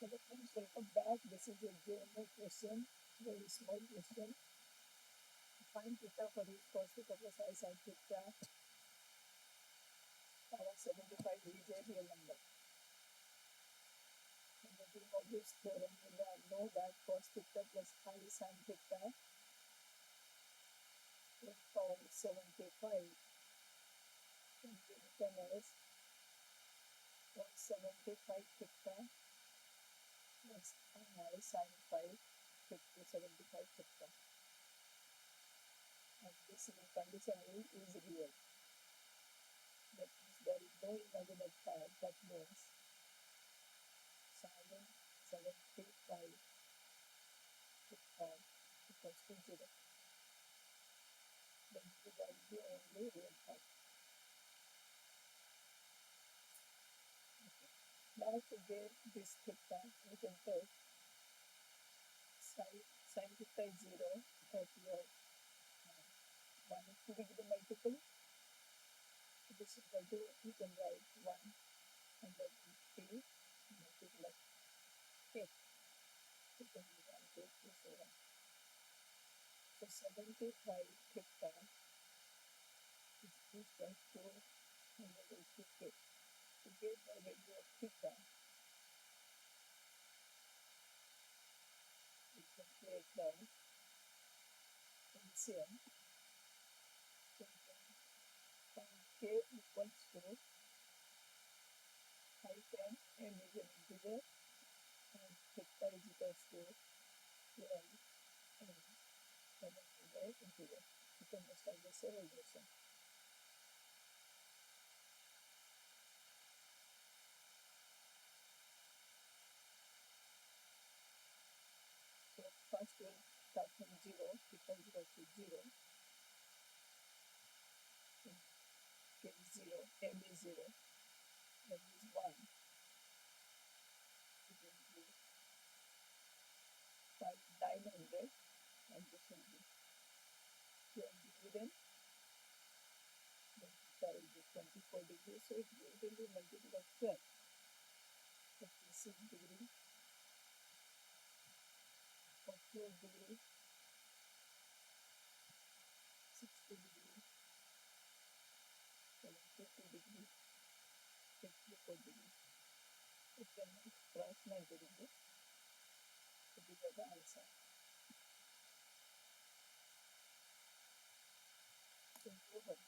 Hello friends, welcome back. This is a general question, very small question. Find theta for each cosθ plus isinθ power 75 is a real number. In the beginning of this theorem, we know that cosθ plus isinθ in power 75 can be written as 175 theta plus I sin phi 75 theta. And this condition is real. That means there is no imaginary part. That means sin 75 theta equals to 0. Then there is the only real part. Okay. Now to get this theta, we can take sin theta is 0 at your 180 degree multiple. This is equal to, you can write 180 multiplied k. You can write this one. So 75 theta is equal to 180k. To get the value of theta, we can take the LCM. So we can find k equals to, I can m is an integer and theta is equals to 12 m. M is an integer. You can establish a relation. So first we'll start from 0, theta is equal to 0. K is 0, m is 0, m is 1. You can do 900 and this will be 12 degree then theta will be 24 degrees. So it will be multiple of 12. 56 degree, 48 degree, 60 degree, 72 degree, 54 degree. It can cross 90 degree. So these are the answer. Thank you.